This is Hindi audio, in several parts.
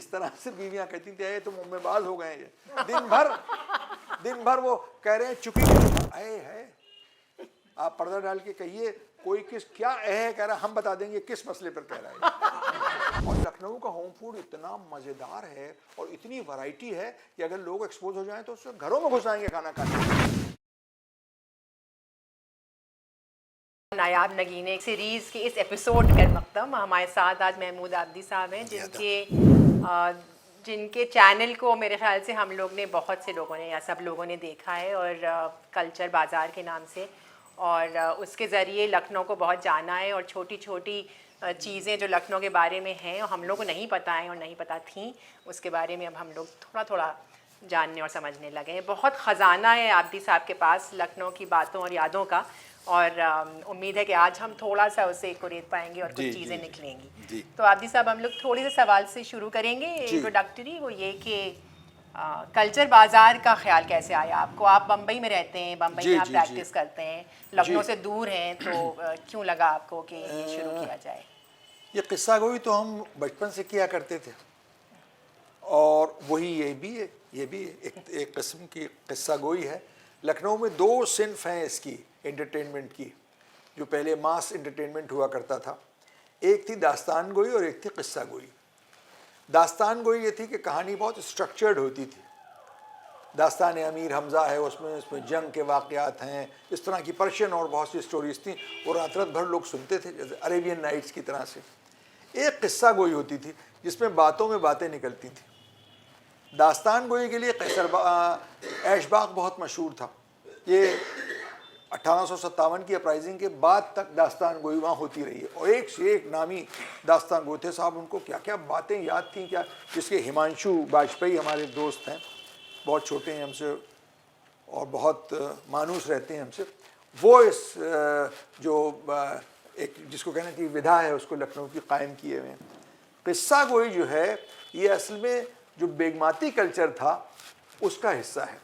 जिस तरह से बीवियां कहती थी ये तो मुम्मेबाज हो गए, ये दिन भर वो कह रहे हैं चुकी है। आप पर्दा डाल के कहिए कोई किस क्या है कह रहा है, हम बता देंगे किस मसले पर कह रहा है। और लखनऊ का होम फूड इतना मज़ेदार है और इतनी वैरायटी है कि अगर लोग एक्सपोज हो जाएं तो उससे घरों में घुस आएंगे खाना खाने। नायाब नगीने सीरीज़ के इस एपिसोड का मकदम हमारे साथ आज महमूद आबदी साहब हैं, जिनके चैनल को मेरे ख्याल से हम लोग ने बहुत से लोगों ने या सब लोगों ने देखा है, और कल्चर बाज़ार के नाम से, और उसके ज़रिए लखनऊ को बहुत जाना है, और छोटी छोटी चीज़ें जो लखनऊ के बारे में हैं और हम लोग को नहीं पता है और नहीं पता थी, उसके बारे में अब हम लोग थोड़ा थोड़ा जानने और समझने लगे हैं। बहुत ख़जाना है आबदी साहब के पास लखनऊ की बातों और यादों का, और उम्मीद है कि आज हम थोड़ा सा उसे कुरेद पाएंगे और कुछ चीज़ें निकलेंगी। तो आबदी साहब, हम लोग थोड़े से सवाल से शुरू करेंगे इंट्रोडक्टरी, वो ये कि कल्चर बाज़ार का ख्याल कैसे आया आपको? आप बम्बई में रहते हैं, बम्बई में आप प्रैक्टिस करते हैं, लखनऊ से दूर हैं, तो क्यों लगा आपको कि ये शुरू किया जाए? ये किस्सा गोई तो हम बचपन से किया करते थे, और वही ये भी एक किस्म की किस्सा गोई है। लखनऊ में दो सिंफ हैं इसकी एंटरटेनमेंट की, जो पहले मास एंटरटेनमेंट हुआ करता था। एक थी दास्तान गोई और एक थी किस्सा गोई। दास्तान गोई ये थी कि कहानी बहुत स्ट्रक्चर्ड होती थी। दास्तान अमीर हमज़ा है, उसमें जंग के वाक़यात हैं, इस तरह की पर्शियन और बहुत सी स्टोरीज थी, और रात भर लोग सुनते थे, जैसे अरेबियन नाइट्स की तरह से। एक किस्सा गोई होती थी जिसमें बातों में बातें निकलती थी। दास्तान गोई के लिए ऐशबाग बहुत मशहूर था। ये 1857 की अपराइजिंग के बाद तक दास्तान गोई वहाँ होती रही है, और एक से एक नामी दास्तान गोई थे साहब। उनको क्या क्या बातें याद थी क्या, जिसके हिमांशु वाजपेयी हमारे दोस्त हैं, बहुत छोटे हैं हमसे और बहुत मानूस रहते हैं हमसे। वो इस जो एक जिसको कहना चाहिए विधा है, उसको लखनऊ की कायम किए हुए हैं। किस्सा गोई जो है ये असल में जो बेगमाती कल्चर था उसका हिस्सा है।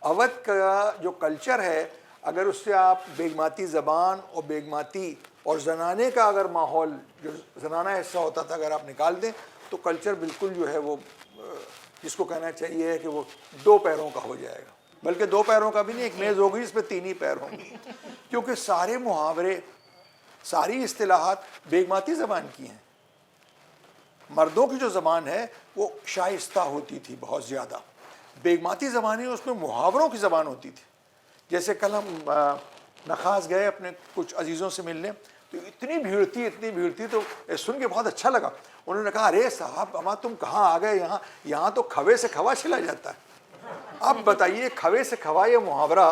अवध का जो कल्चर है, अगर उससे आप बेगमाती ज़बान और बेगमाती और ज़नाने का अगर माहौल, जो ज़नाना हिस्सा होता था, अगर आप निकाल दें तो कल्चर बिल्कुल जो है वो जिसको कहना चाहिए है कि वो दो पैरों का हो जाएगा। बल्कि दो पैरों का भी नहीं, एक मेज़ होगी जिसमें तीन ही पैर होंगे, क्योंकि सारे मुहावरे, सारी इस्तिलाहात बेगमाती ज़बान की हैं। मर्दों की जो ज़बान है वो शाइस्ता होती थी बहुत ज़्यादा, बेगमाती ज़बान है उसमें मुहावरों की ज़बान होती थी। जैसे कल हम नखास गए अपने कुछ अजीज़ों से मिलने, तो इतनी भीड़ थी तो सुन के बहुत अच्छा लगा। उन्होंने कहा, अरे साहब अमा तुम कहाँ आ गए, यहाँ तो खवे से खवा छिला जाता है। अब बताइए, खवे से खवा ये मुहावरा,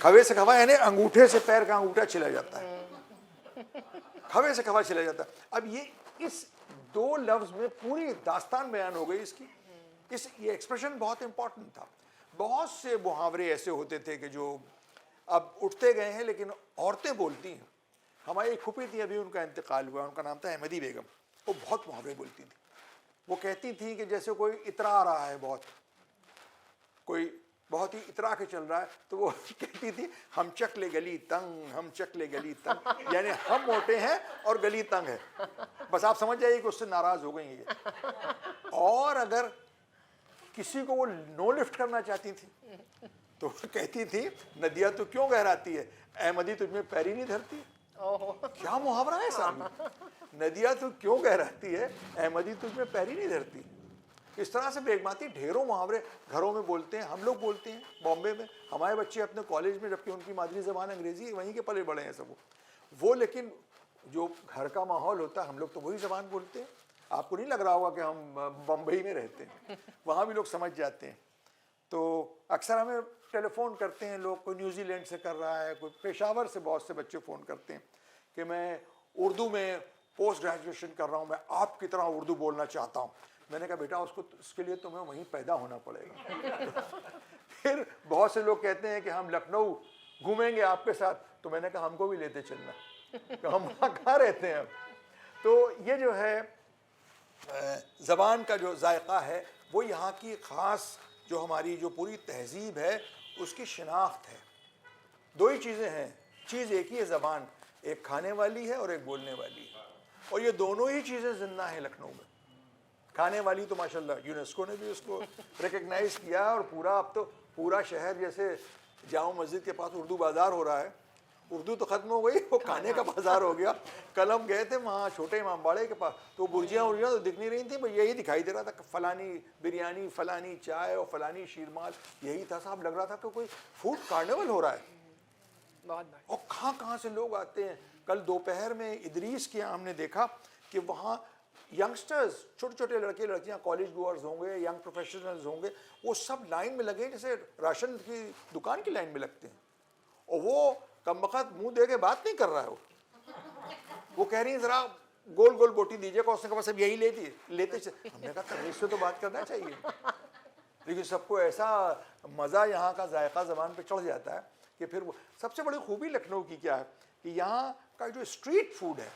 खवे से खवा यानी अंगूठे से पैर का अंगूठा छिला जाता है, खवे से खवा छिला जाता है। अब ये इस दो लफ्ज़ में पूरी दास्तान बयान हो गई इसकी। ये एक्सप्रेशन बहुत इंपॉर्टेंट था। बहुत से मुहावरे ऐसे होते थे कि जो अब उठते गए हैं, लेकिन औरतें बोलती हैं। हमारी एक फूफी थी, अभी उनका इंतकाल हुआ, उनका नाम था अहमदी बेगम। वो बहुत मुहावरे बोलती थी। वो कहती थी कि जैसे कोई इतरा रहा है, कोई बहुत ही इतरा के चल रहा है, तो वो कहती थी, हम चकले गली तंग, हम चकले गली तंग, यानी हम मोटे हैं और गली तंग है। बस आप समझ जाइए कि उससे नाराज़ हो गई ये। और अगर किसी को वो नो लिफ्ट करना चाहती थी तो कहती थी, नदिया तो क्यों गहराती है, अहमदी तुझमें पैर ही नहीं धरती। क्या मुहावरा है साहब, नदिया तो क्यों गहराती है, अहमदी तुझमें पैर ही नहीं धरती। इस तरह से बेगमाती ढेरों मुहावरे घरों में बोलते हैं, हम लोग बोलते हैं बॉम्बे में, हमारे बच्चे अपने कॉलेज में, जबकि उनकी मादरी ज़बान अंग्रेज़ी, वहीं के पले बड़े हैं सब वो। लेकिन जो घर का माहौल होता है, हम लोग तो वही ज़बान बोलते हैं। आपको नहीं लग रहा होगा कि हम बम्बई में रहते हैं, वहाँ भी लोग समझ जाते हैं। तो अक्सर हमें टेलीफोन करते हैं लोग, कोई न्यूजीलैंड से कर रहा है, कोई पेशावर से, बहुत से बच्चे फ़ोन करते हैं कि मैं उर्दू में पोस्ट ग्रेजुएशन कर रहा हूँ, मैं आपकी तरह उर्दू बोलना चाहता हूँ। मैंने कहा, बेटा उसके लिए तुम्हें वहीं पैदा होना पड़ेगा। फिर बहुत से लोग कहते हैं कि हम लखनऊ घूमेंगे आपके साथ, तो मैंने कहा हमको भी लेते चलना, तो हम वहाँ कहाँ रहते हैं अब। तो ये जो है ज़बान का जो जायका है, वो यहाँ की ख़ास जो हमारी जो पूरी तहजीब है उसकी शिनाख्त है। दो ही चीज़ें हैं, चीज़ एक ही है, ज़बान एक खाने वाली है और एक बोलने वाली है, और ये दोनों ही चीज़ें जिंदा हैं लखनऊ में। खाने वाली तो माशाल्लाह यूनेस्को ने भी उसको रिकग्नाइज किया और पूरा, अब तो पूरा शहर जैसे जामा मस्जिद के पास उर्दू बाज़ार हो रहा है, उर्दू तो ख़त्म हो गई, वो खाने का बाज़ार हो गया। कल हम गए थे वहाँ छोटे इमाम बाड़े के पास, तो बुर्जियाँ उर्जियाँ तो दिख नहीं रही थी, बस यही दिखाई दे रहा था, फलानी बिरयानी, फलानी चाय और फलानी शीरमाल, यही था साहब। लग रहा था कि कोई फूड कार्निवल हो रहा है। बहुत बड़ा। और कहाँ से लोग आते हैं। कल दोपहर में इदरीस के यहाँ हमने देखा कि वहाँ यंगस्टर्स, छोटे छोटे लड़के लड़कियाँ, कॉलेज गोअर्स होंगे, यंग प्रोफेशनल्स होंगे, वो सब लाइन में लगे जैसे राशन की दुकान की लाइन में लगते हैं। और वो कमबख्त मुंह दे के बात नहीं कर रहा है, वो कह रही है ज़रा गोल गोल बोटी दीजिए, को उसने कहा सब यही लेते। हमने कहा तमीज़ से तो बात करना चाहिए, लेकिन सबको ऐसा मज़ा यहाँ का जायका ज़बान पे चढ़ जाता है कि फिर वो। सबसे बड़ी खूबी लखनऊ की क्या है कि यहाँ का जो स्ट्रीट फूड है,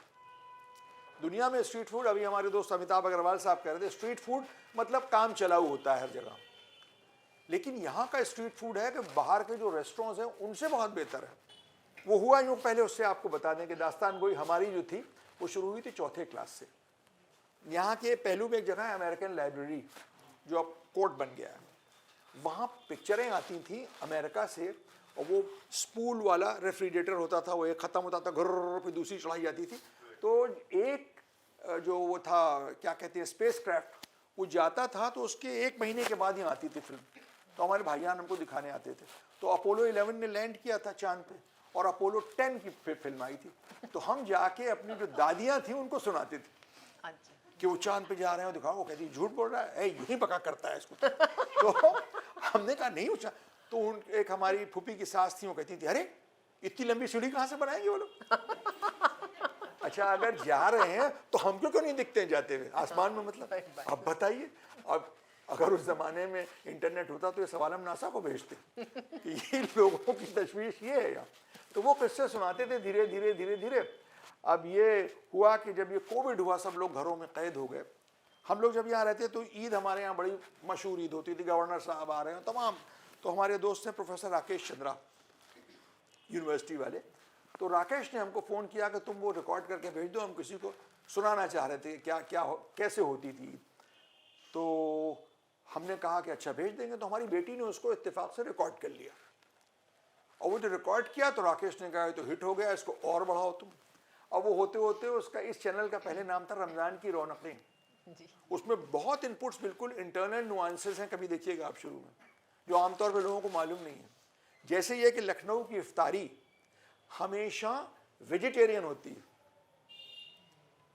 दुनिया में स्ट्रीट फूड, अभी हमारे दोस्त अमिताभ अग्रवाल साहब कह रहे थे, स्ट्रीट फूड मतलब काम चलाऊ होता है हर जगह, लेकिन यहाँ का स्ट्रीट फूड है कि बाहर के जो रेस्टोरेंट्स हैं उनसे बहुत बेहतर है। वो हुआ यूँ, पहले उससे आपको बता दें कि दास्तान गोई हमारी जो थी वो शुरू हुई थी चौथे क्लास से। यहाँ के पहलू में एक जगह है अमेरिकन लाइब्रेरी, जो अब कोर्ट बन गया है, वहाँ पिक्चरें आती थी अमेरिका से, और वो स्पूल वाला रेफ्रिजरेटर होता था, वो एक ख़त्म होता था, घर पे दूसरी चढ़ाई जाती थी। तो एक जो वो था, क्या कहते हैं, स्पेस क्राफ्ट, वो जाता था तो उसके 1 महीने के बाद ही आती थी फिल्म। तो हमारे भाईजान हमको दिखाने आते थे। तो अपोलो 11 ने लैंड किया था चांद पे, और अपोलो 10 की फिल्म आई थी। तो हम जाके अपनी जो दादियाँ थी उनको सुनाते थे अच्छा। कि वो चांद पे जा रहे हो, दिखाओ। वो कहती झूठ बोल रहा है, यही पका करता है इसको। तो हमने कहा नहीं उछा। तो उन एक हमारी फूफी की सास थी, वो कहती थी अरे इतनी लंबी सीढ़ी कहाँ से बनाएंगे वो लोग। अच्छा अगर जा रहे हैं तो हमको क्यों नहीं दिखते हैं जाते हुए आसमान में, मतलब अब बताइए। अब अगर उस ज़माने में इंटरनेट होता तो ये सवाल हम नासा को भेजते कि ये लोगों की तशवीश ये है यहाँ। तो वो किस्से सुनाते थे धीरे धीरे धीरे धीरे। अब ये हुआ कि जब ये कोविड हुआ, सब लोग घरों में कैद हो गए। हम लोग जब यहाँ रहते तो ईद हमारे यहाँ बड़ी मशहूर ईद होती थी, गवर्नर साहब आ रहे हैं तमाम। तो हमारे दोस्त हैं प्रोफेसर राकेश चंद्रा, यूनिवर्सिटी वाले। तो राकेश ने हमको फ़ोन किया कि तुम वो रिकॉर्ड करके भेज दो, हम किसी को सुनाना चाह रहे थे क्या क्या कैसे होती थी। तो हमने कहा कि अच्छा भेज देंगे। तो हमारी बेटी ने उसको इत्तेफाक से रिकॉर्ड कर लिया, और वो जो रिकॉर्ड किया तो राकेश ने कहा तो हिट हो गया, इसको और बढ़ाओ तुम। अब वो होते होते उसका, इस चैनल का पहले नाम था रमज़ान की रौनकें। उसमें बहुत इनपुट्स, बिल्कुल इंटरनल नुआंसेस हैं, कभी देखिएगा आप शुरू में, जो आमतौर पर लोगों को मालूम नहीं है। जैसे ये कि लखनऊ की इफ्तारी हमेशा वेजिटेरियन होती है,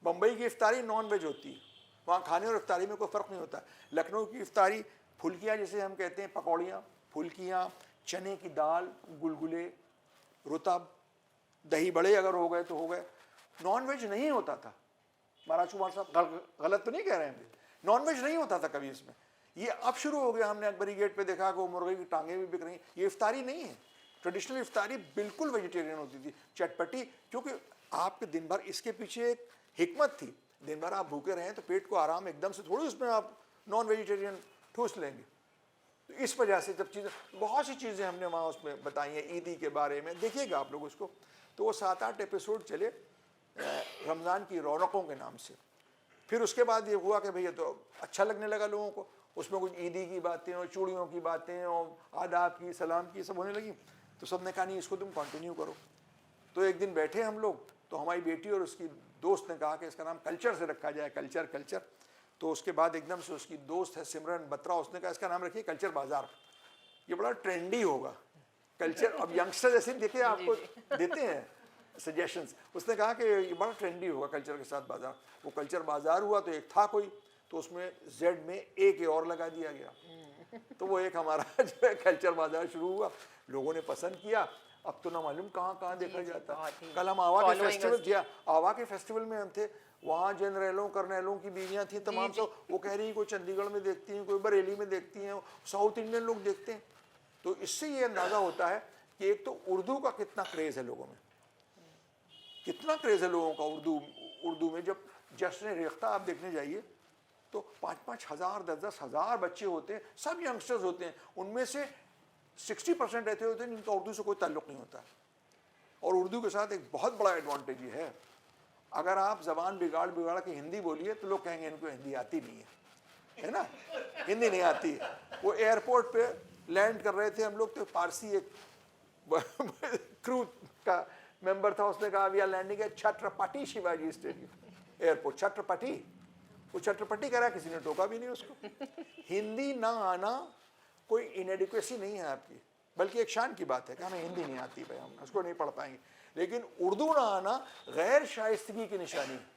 बम्बई की इफ्तारी नॉन वेज होती है। वहाँ खाने और इफ्तारी में कोई फ़र्क नहीं होता। लखनऊ की इफ्तारी फुल्कियाँ जिसे हम कहते हैं, पकौड़ियाँ, फुल्कियाँ, चने की दाल, गुलगुले, रुतब, दही बड़े अगर हो गए तो हो गए। नॉन वेज नहीं होता था। महाराज कुमार साहब गलत तो नहीं कह रहे हैं, नॉन वेज नहीं होता था कभी इसमें। ये अब शुरू हो गया। हमने अकबरी गेट पे देखा कि वो मुर्गे की टांगें भी बिक रही हैं। ये इफ्तारी नहीं है, ट्रेडिशनल इफ्तारी बिल्कुल वेजिटेरियन होती थी, चटपटी। क्योंकि आपके दिन भर इसके पीछे एक हिकमत थी, दिन भर आप भूखे रहें तो पेट को आराम, एकदम से थोड़ी उसमें आप नॉन वेजिटेरियन ठूस लेंगे। तो इस वजह से जब चीज़ें, बहुत सी चीज़ें हमने वहाँ उसमें बताई हैं ईदी के बारे में, देखिएगा आप लोग उसको। तो वो 7-8 एपिसोड चले रमज़ान की रौनकों के नाम से। फिर उसके बाद ये हुआ कि भैया तो अच्छा लगने लगा लोगों को, उसमें कुछ ईदी की बातें और चूड़ियों की बातें और आदाब की, सलाम की, सब होने लगी। तो सब ने कहा नहीं, इसको तुम कंटिन्यू करो। तो एक दिन बैठे हम लोग, तो हमारी बेटी और उसकी दोस्त ने कहा कि इसका नाम कल्चर से रखा जाए, कल्चर कल्चर। तो उसके बाद एकदम से उसकी दोस्त है सिमरन बत्रा, उसने कहा इसका नाम रखिए कल्चर बाज़ार, ये बड़ा ट्रेंडी होगा कल्चर। अब यंगस्टर जैसे देखिए आपको देते हैं सजेशंस, उसने कहा कि ये बड़ा ट्रेंडी होगा कल्चर के साथ बाज़ार। वो कल्चर बाज़ार हुआ तो एक था कोई, तो उसमें जेड में एक और लगा दिया गया। तो वो एक हमारा जो है कल्चर बाज़ार शुरू हुआ, लोगों ने पसंद किया। अब तो ना मालूम कहाँ कहाँ देखा जाता। कल हम आवा के फेस्टिवल किया, आवा के फेस्टिवल में हम थे, वहाँ जनरलों करनेलों की बीवियाँ थी तमाम सब। वो कह रही कोई चंडीगढ़ में देखती हैं, कोई बरेली में देखती हैं, साउथ इंडियन लोग देखते हैं। तो इससे ये अंदाज़ा होता है कि एक तो उर्दू का कितना क्रेज़ है लोगों में, कितना क्रेज़ है लोगों का उर्दू में। जब जश्न रेख्ता आप देखने जाइए तो 5-5 हज़ार 10-10 हज़ार बच्चे होते हैं, सब यंगस्टर्स होते हैं। उनमें से 60% ऐसे होते हैं जिनका उर्दू से कोई ताल्लुक़ नहीं होता। और उर्दू के साथ एक बहुत बड़ा एडवांटेज ये है, अगर आप ज़बान बिगाड़ के हिंदी बोलिए तो लोग कहेंगे इनको हिंदी आती नहीं है। है ना, हिंदी नहीं आती है। वो एयरपोर्ट पे लैंड कर रहे थे हम लोग, तो पारसी एक क्रू का मेंबर था, उसने कहा we are landing at Chhatrapati Shivaji stadium airport. Chhatrapati, वो छत्रपति कह रहा, किसी ने टोका भी नहीं उसको। हिंदी ना आना कोई इनएडिक्वेसी नहीं है आपकी, बल्कि एक शान की बात है कि हमें हिंदी नहीं आती भाई, हम उसको नहीं पढ़ पाएंगे। लेकिन उर्दू ना आना गैर शाइस्तगी की निशानी है।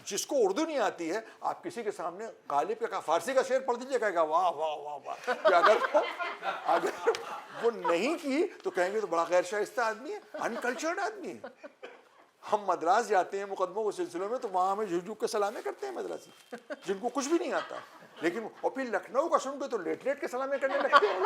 जिसको उर्दू नहीं आती है, आप किसी के सामने गालिब का फारसी का शेर पढ़ दीजिए, कहेगा वाह वाह वाह वाह। कि अगर वो नहीं की तो कहेंगे तो बड़ा गैर शाइस्ता आदमी है, अनकल्चर्ड आदमी है। हम मद्रास जाते हैं मुकदमों के सिलसिलों में, तो वहाँ हमें झुक झुक के सलामें करते हैं मद्रासी, जिनको कुछ भी नहीं आता। लेकिन और फिर लखनऊ का सुन के तो लेट लेट के सलामें करने लगते हैं।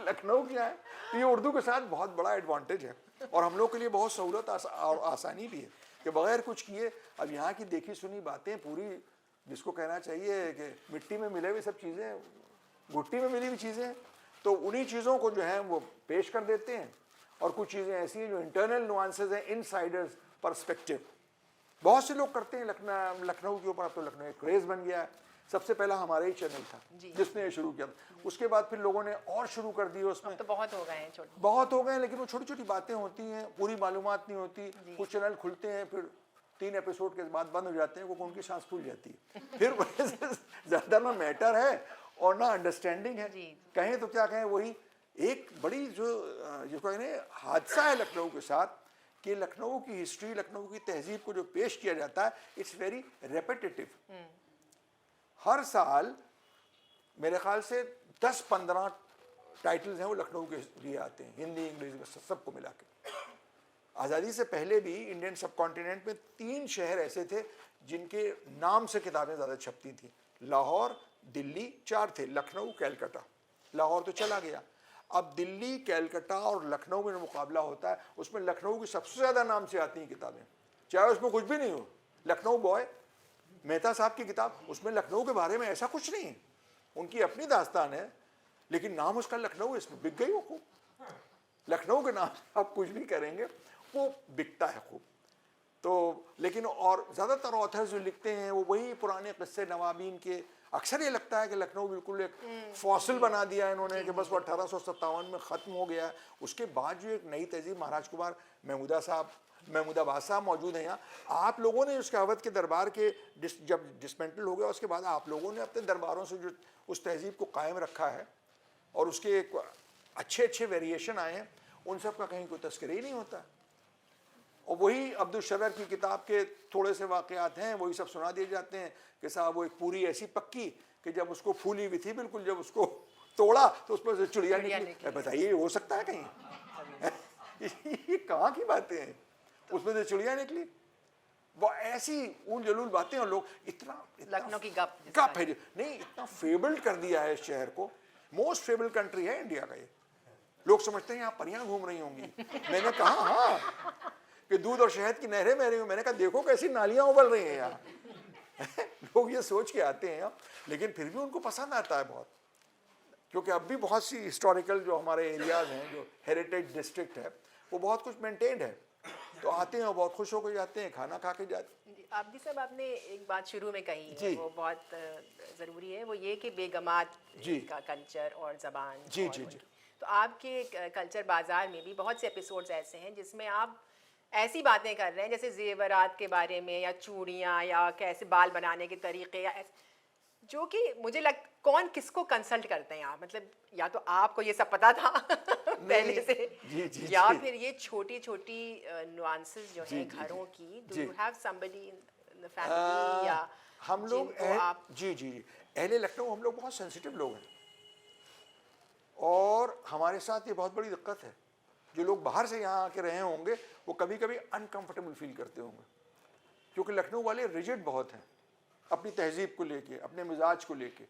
लखनऊ क्या है, तो ये उर्दू के साथ बहुत बड़ा एडवांटेज है, और हम लोग के लिए बहुत सहूलत और आसानी भी है कि बगैर कुछ किए अब यहाँ की देखी सुनी बातें पूरी, जिसको कहना चाहिए कि मिट्टी में मिले हुए सब चीज़ें, घुट्टी में मिली हुई चीज़ें, तो उन्हीं चीज़ों को जो है वो पेश कर देते हैं। और कुछ चीज़ें ऐसी हैं जो इंटरनल नुआंसेस हैं, इनसाइडर्स पर्सपेक्टिव, बहुत से लोग करते हैं लखनऊ के ऊपर। अब तो लखनऊ एक क्रेज़ बन गया है। सबसे पहला हमारा ही चैनल था जिसने ये शुरू किया, उसके बाद फिर लोगों ने और शुरू कर दिए। उसमें तो बहुत हो गए हैं, छोटे बहुत हो गए, लेकिन वो छोटी छोटी बातें होती हैं, पूरी मालूमात नहीं होती। कुछ चैनल खुलते हैं, फिर 3 एपिसोड के बाद बंद हो जाते हैं, वो उनकी सांस फूल जाती है। फिर ज़्यादा ना मैटर है और ना अंडरस्टैंडिंग है। कहें तो क्या कहें, वही एक बड़ी जो जिसको कहने हादसा है लखनऊ के साथ, कि लखनऊ की हिस्ट्री, लखनऊ की तहजीब को जो पेश किया जाता है, इट्स वेरी रेपिटेटिव। हर साल मेरे ख्याल से 10-15 टाइटल्स हैं वो लखनऊ के लिए आते हैं, हिंदी इंग्लिश सबको मिला के। आज़ादी से पहले भी इंडियन सब कॉन्टिनेंट में 3 शहर ऐसे थे जिनके नाम से किताबें ज़्यादा छपती थी। लाहौर, दिल्ली, 4 थे, लखनऊ, कैलकाटा। लाहौर तो चला गया। अब दिल्ली, कैलकाटा और लखनऊ में जो मुकाबला होता है, उसमें लखनऊ की सबसे ज़्यादा नाम से आती हैं किताबें, चाहे उसमें कुछ भी नहीं हो। लखनऊ बॉय, मेहता साहब की किताब, उसमें लखनऊ के बारे में ऐसा कुछ नहीं है, उनकी अपनी दास्तान है, लेकिन नाम उसका लखनऊ, इसमें बिक गई वो खूब। लखनऊ के नाम आप कुछ भी करेंगे वो बिकता है खूब। तो लेकिन और ज़्यादातर ऑथर्स जो लिखते हैं वो वही पुराने किस्से नवाबीन के। अक्सर ये लगता है कि लखनऊ बिल्कुल एक फॉसिल बना दिया है इन्होंने, कि बस वो 1857 में ख़त्म हो गया। उसके बाद जो एक नई तहजीब, महाराज कुमार महमूदाबाद साहब मौजूद हैं यहाँ। आप लोगों ने उसके अवध के दरबार के जब डिसमेंटल हो गया, उसके बाद आप लोगों ने अपने दरबारों से जो उस तहजीब को कायम रखा है, और उसके अच्छे अच्छे वेरिएशन आए हैं, उन सब का कहीं कोई तस्करी ही नहीं होता। और वही अब्दुल शर्र की किताब के थोड़े से वाक़यात हैं, वही सब सुना दिए जाते हैं कि साहब वो एक पूरी ऐसी पक्की कि जब उसको फूली हुई थी बिल्कुल, जब उसको तोड़ा तो उसमें से चिड़िया निकली। बताइए, हो सकता है कहीं? ये कहाँ की बातें हैं? उसमें से चिड़िया निकली। वो ऐसी उल जलूल बातें, और लोग इतना लखनऊ की गप है नहीं, इतना फेबल्ड कर दिया है इस शहर को। मोस्ट फेबल्ड कंट्री है इंडिया का ये। लोग समझते हैं यहाँ परियां घूम रही होंगी। मैंने कहा हाँ, कि दूध और शहद की नहरें बह रही हूँ। मैंने कहा देखो कैसी नालियाँ उबल रही हैं यहाँ। लोग ये सोच के आते हैं, लेकिन फिर भी उनको पसंद आता है बहुत, क्योंकि अब भी बहुत सी हिस्टोरिकल जो हमारे एरियाज़ हैं, जो हेरिटेज डिस्ट्रिक्ट है, वो बहुत कुछ मेंटेन्ड है, तो आते हैं और बहुत खुश होकर जाते हैं, खाना खा के जाते हैं। आबिदी साहब, आपने एक बात शुरू में कही है, वो बहुत ज़रूरी है, वो ये कि बेगमात का कल्चर और ज़बान। जी जी जी। तो आपके कल्चर बाज़ार में भी बहुत से एपिसोड्स ऐसे हैं जिसमें आप ऐसी बातें कर रहे हैं जैसे जेवरात के बारे में, या चूड़ियाँ, या कैसे बाल बनाने के तरीके, या जो कि मुझे कौन किसको कंसल्ट करते हैं आप? मतलब या तो आपको ये सब पता था पहले से, या फिर ये छोटी छोटी नुआंसेस जो हैं घरों की, do you have somebody in the family, या हम लोग जी जी जी, अहले लखनऊ हम लोग बहुत सेंसिटिव लोग हैं, और हमारे साथ ये बहुत बड़ी दिक्कत है। जो लोग बाहर से यहाँ आके रहे होंगे वो कभी कभी अनकंफर्टेबल फील करते होंगे, क्योंकि लखनऊ वाले रिजिड बहुत हैं अपनी तहजीब को लेके, अपने मिजाज को लेके।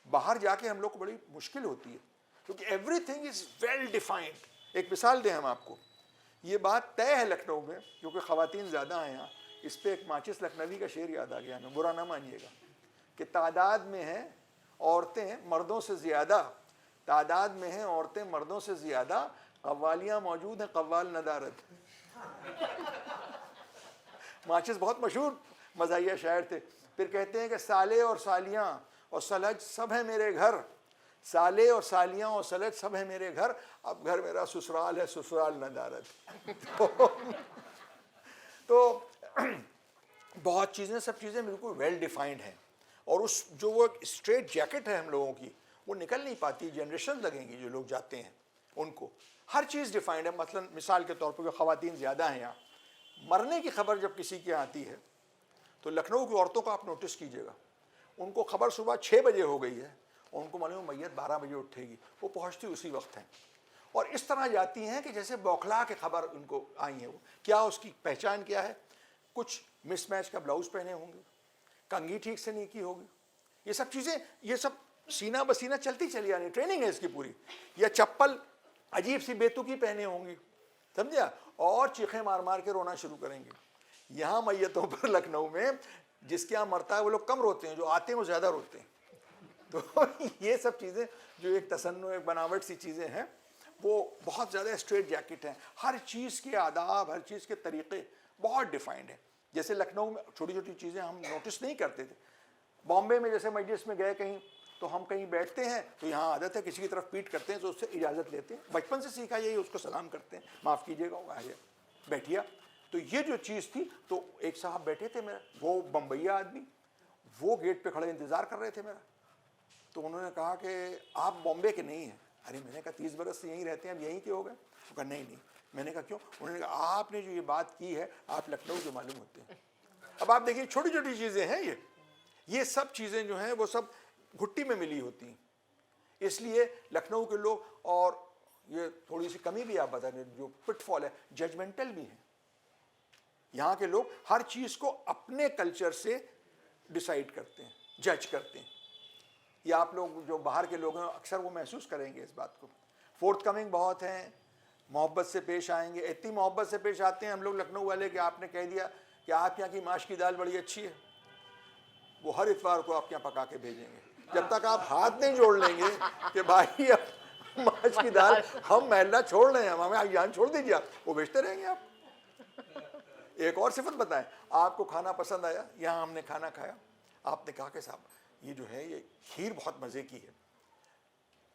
बाहर जाके हम लोग को बड़ी मुश्किल होती है, क्योंकि एवरीथिंग इज़ वेल डिफाइंड। एक मिसाल दें हम आपको, ये बात तय है लखनऊ में, क्योंकि ख़वातीन ज़्यादा हैं यहाँ। इस पर एक माचिस लखनवी का शेर याद आ गया हमें, बुरा ना मानिएगा, कि तादाद में हैं औरतें मर्दों से ज़्यादा, तादाद में हैं औरतें मर्दों से ज़्यादा, कव्वालियाँ मौजूद हैं कव्वाल नदारत। माचिस बहुत मशहूर मज़ाहिया शायर थे। फिर कहते हैं कि साले और सालियाँ और सलज सब है मेरे घर, साले और सालियाँ और सलज सब है मेरे घर, अब घर मेरा ससुराल है, ससुराल नदारत। तो बहुत चीज़ें, सब चीज़ें बिल्कुल वेल डिफाइंड हैं, और उस जो वो स्ट्रेट जैकेट है हम लोगों की, वो निकल नहीं पाती। जनरेशन लगेंगी जो लोग जाते हैं उनको, हर चीज़ डिफाइंड है। मतलब मिसाल के तौर पर ख़वातीन ज़्यादा हैं यहाँ, मरने की खबर जब किसी की आती है तो लखनऊ की औरतों को आप नोटिस कीजिएगा, उनको खबर सुबह 6 बजे हो गई है और उनको मालूम मैयत 12 बजे उठेगी, वो पहुँचती उसी वक्त हैं, और इस तरह जाती हैं कि जैसे बौखला के खबर उनको आई है। वो क्या, उसकी पहचान क्या है? कुछ मिसमैच का ब्लाउज़ पहने होंगे, कंघी ठीक से नहीं की होगी, ये सब चीज़ें, ये सब सीना बसीना चलती चली आनी, ट्रेनिंग है इसकी पूरी। या चप्पल अजीब सी बेतुकी पहने होंगी, समझा, और चीखें मार मार के रोना शुरू करेंगे। यहाँ मैयतों पर लखनऊ में जिसके यहाँ मरता है वो लोग कम रोते हैं, जो आते हैं वो ज़्यादा रोते हैं। तो ये सब चीज़ें जो एक तसन्नु, एक बनावट सी चीज़ें हैं, वो बहुत ज़्यादा स्ट्रेट जैकेट हैं। हर चीज़ के आदाब, हर चीज़ के तरीक़े बहुत डिफाइंड हैं। जैसे लखनऊ में छोटी छोटी चीज़ें हम नोटिस नहीं करते थे। बॉम्बे में जैसे मजलिस में गए कहीं, तो हम कहीं बैठते हैं तो यहाँ आदत है किसी की तरफ पीठ करते हैं तो उससे इजाज़त लेते हैं, बचपन से सीखा यही, उसको सलाम करते हैं, माफ़ कीजिएगा वो आया बैठिया। तो ये जो चीज़ थी, तो एक साहब बैठे थे मेरा, वो बम्बैया आदमी, वो गेट पे खड़े इंतज़ार कर रहे थे मेरा। तो उन्होंने कहा कि आप बॉम्बे के नहीं हैं। अरे मैंने कहा 30 बरस से यहीं रहते हैं, अब यहीं के हो गए? वो कहा नहीं नहीं। मैंने कहा क्यों? उन्होंने कहा आपने जो ये बात की है, आप लखनऊ के मालूम होते हैं। अब आप देखिए छोटी छोटी चीज़ें हैं ये सब चीज़ें जो हैं वो सब घुट्टी में मिली होती हैं। इसलिए लखनऊ के लोग, और ये थोड़ी सी कमी भी आप बता दें, जो पिटफॉल है, जजमेंटल भी हैं। यहाँ के लोग हर चीज़ को अपने कल्चर से डिसाइड करते हैं, जज करते हैं। या आप लोग जो बाहर के लोग हैं अक्सर वो महसूस करेंगे इस बात को। फोर्थ कमिंग बहुत हैं, मोहब्बत से पेश आएंगे, इतनी मोहब्बत से पेश आते हैं हम लोग लखनऊ वाले कि आपने कह दिया कि आप यहाँ की माश की दाल बड़ी अच्छी है, वो हर इतवार को आपके यहाँ पका के भेजेंगे। जब तक आप हाथ नहीं जोड़ लेंगे कि भाई अब माश की दाल हम महल्ला छोड़ रहे हैं, हमें जान छोड़ दीजिए, आप वो भेजते रहेंगे आप। एक और सिफत बताएं, आपको खाना पसंद आया, यहाँ हमने खाना खाया, आपने कहा कि साहब ये जो है ये खीर बहुत मज़े की है,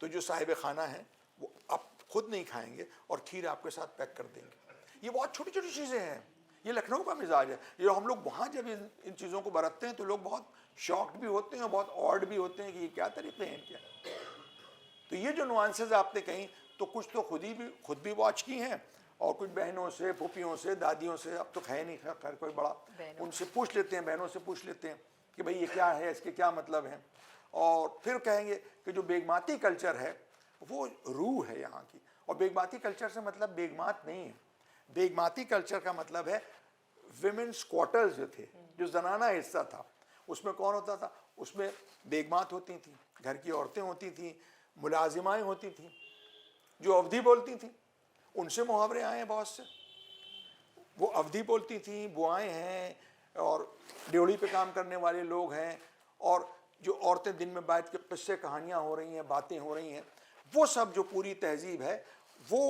तो जो साहिब खाना है वो आप खुद नहीं खाएंगे और खीर आपके साथ पैक कर देंगे। ये बहुत छोटी छोटी चीज़ें हैं, ये लखनऊ का मिजाज है। ये हम लोग वहाँ जब इन चीज़ों को बरतते हैं तो लोग बहुत शॉक्ड भी होते हैं और बहुत ऑड भी होते हैं कि ये क्या तरीके हैं क्या। तो ये जो नुआंसेस आपने कहीं, तो कुछ तो खुद भी वॉच की हैं, और कुछ बहनों से, फूफियों से, दादियों से, अब तो है नहीं खैर कोई बड़ा, उनसे पूछ लेते हैं, बहनों से पूछ लेते हैं कि भाई ये क्या है, इसके क्या मतलब हैं। और फिर कहेंगे कि जो बेगमाती कल्चर है वो रूह है यहाँ की। और बेगमाती कल्चर से मतलब बेगमात नहीं है, बेगमाती कल्चर का मतलब है विमेंस क्वार्टर्स जो थे, जो जनाना हिस्सा था, उसमें कौन होता था? उसमें बेगमात होती थी, घर की औरतें होती थी, मुलाजिमाएँ होती थी जो अवधी बोलती थी। उनसे मुहावरे आए हैं बहुत से, वो अवधी बोलती थी, बुआएँ हैं, और ड्योढ़ी पे काम करने वाले लोग हैं, और जो औरतें दिन में बैठ के किस्से कहानियाँ हो रही हैं, बातें हो रही हैं, वो सब जो पूरी तहजीब है वो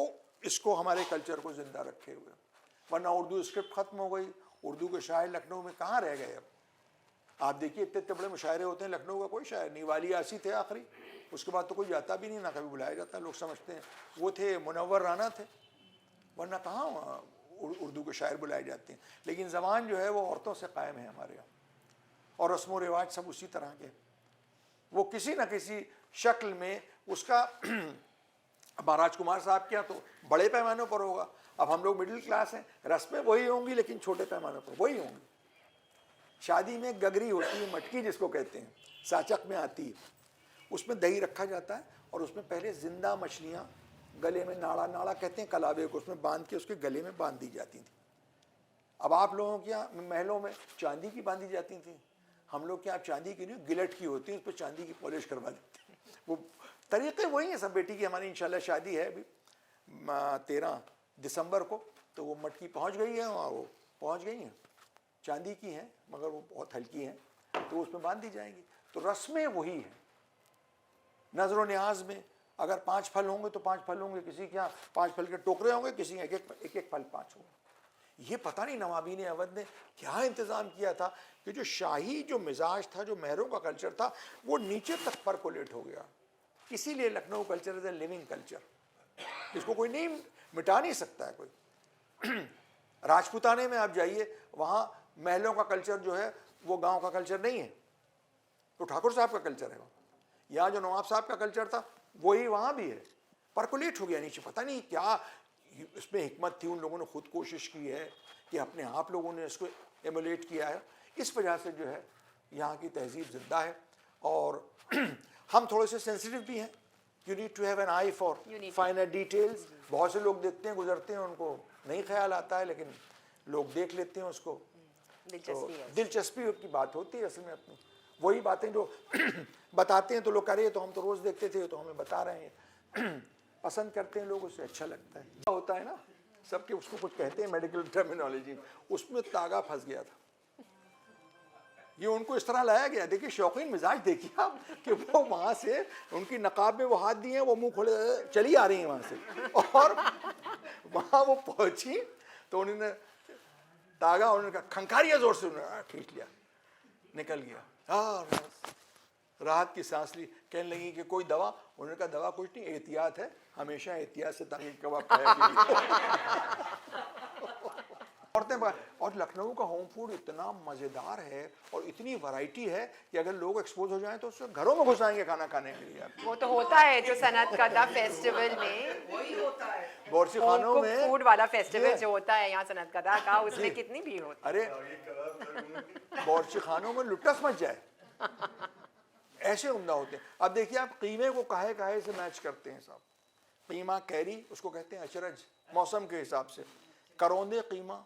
इसको हमारे कल्चर को ज़िंदा रखे हुए। वरना उर्दू स्क्रिप्ट ख़त्म हो गई, उर्दू के शायर लखनऊ में कहाँ रह गए अब? आप देखिए इतने इतने बड़े मुशायरे होते हैं, लखनऊ का कोई शायर नहीं, वाली आसी थे आखिरी, उसके बाद तो कोई जाता भी नहीं, ना कभी बुलाया जाता। लोग समझते हैं वो थे मुनव्वर राना थे, वरना कहाँ उर्दू के शायर बुलाए जाते हैं। लेकिन ज़बान जो है वो औरतों से कायम है हमारे यहाँ, और रस्म व रिवाज सब उसी तरह के, वो किसी न किसी शक्ल में उसका अब राजकुमार साहब के यहाँ तो बड़े पैमानों पर होगा, अब हम लोग मिडिल क्लास हैं, रस्में वही होंगी लेकिन छोटे पैमानों पर वही होंगी। शादी में गगरी होती है, मटकी जिसको कहते हैं, साचक में आती है, उसमें दही रखा जाता है और उसमें पहले जिंदा मछलियाँ गले में, नाड़ा नाड़ा कहते हैं कलावे को, उसमें बांध के उसके गले में बांध दी जाती थी। अब आप लोगों के यहाँ महलों में चांदी की बांधी जाती थी, हम लोग के यहाँ चांदी की नहीं, गिलट की होती है, उस पर चांदी की पॉलिश करवा देते हैं। वो तरीक़े वही हैं सब। बेटी की हमारी इंशाल्लाह शादी है अभी 13 दिसंबर को, तो वो मटकी पहुँच गई है, और वो पहुँच गई हैं, चांदी की हैं मगर वो बहुत हल्की हैं, तो उसमें बांध दी जाएंगी। तो रस्में वही हैं। नज़र न्याज में अगर 5 फल होंगे तो 5 फल होंगे, किसी के यहाँ 5 फल के टोकरे होंगे, किसी के एक एक फल 5 होंगे। ये पता नहीं नवाबीन अवध ने क्या इंतज़ाम किया था कि जो शाही जो मिजाज था, जो महरों का कल्चर था, वो नीचे तक परकोलेट हो गया। इसीलिए Lucknow culture is a living culture, इसको कोई नहीं मिटा नहीं सकता है कोई। राजपूताने में आप जाइए, वहाँ महलों का कल्चर जो है वो गांव का कल्चर नहीं है, तो ठाकुर साहब का कल्चर है। यहाँ जो नवाब साहब का कल्चर था वही वहाँ भी है, परकोलेट हो गया नीचे। पता नहीं क्या इसमें हिकमत थी, उन लोगों ने खुद कोशिश की है कि अपने आप लोगों ने इसको एमुलेट किया है। इस वजह से जो है यहाँ की तहजीब जिंदा है। और हम थोड़े से सेंसिटिव भी हैं। You need to have an eye for finer details. बहुत से लोग देखते हैं, गुजरते हैं, उनको नहीं ख्याल आता है, लेकिन लोग देख लेते हैं उसको। तो दिलचस्पी की बात होती है असल में अपनी। वही बातें जो बताते हैं तो लोग कह रहे हैं तो हम तो रोज़ देखते थे, तो हमें बता रहे हैं। पसंद करते हैं लोग, उससे अच्छा लगता है। क्या होता है ना, सबके उसको कुछ कहते हैं मेडिकल टर्मिनोलॉजी, उसमें तागा फंस गया था। ये उनको इस तरह लाया गया। देखिए शौकीन मिजाज देखिए आप, कि वो वहाँ से उनकी नकाब में वो हाथ दिए, वो मुंह खोले चली आ रही हैं वहाँ से, और वहाँ वो पहुँची तो उन्होंने तागा, उन्होंने कहा खंखारिया जोर से, उन्होंने खींच लिया, निकल गया। हाँ, राहत की सांस ली। कहने लगी कि कोई दवा? उन्होंने कहा दवा कुछ नहीं, एहतियात है, हमेशा एहतियात से ताकि कबाब खाया। और लखनऊ का होम फूड इतना मज़ेदार है और इतनी वैरायटी है कि अगर लोग एक्सपोज हो जाएं तो उससे घरों में घुस आएंगे खाना खाने के लिए। वो तो होता है जो सनत कदा फेस्टिवल में, वही होता है। बावर्ची खानों में फूड वाला फेस्टिवल जो होता है यहाँ सनत कदा का, उसमें कितनी भीड़ होती है। अरे बावर्ची खानों में लुटस मच जाए, ऐसे उम्दा होते हैं। अब देखिए आप कीमे को काहे काहे से मैच करते हैं साहब। कीमा कैरी उसको कहते हैं अचरज, मौसम के हिसाब से। करौंदे कीमा,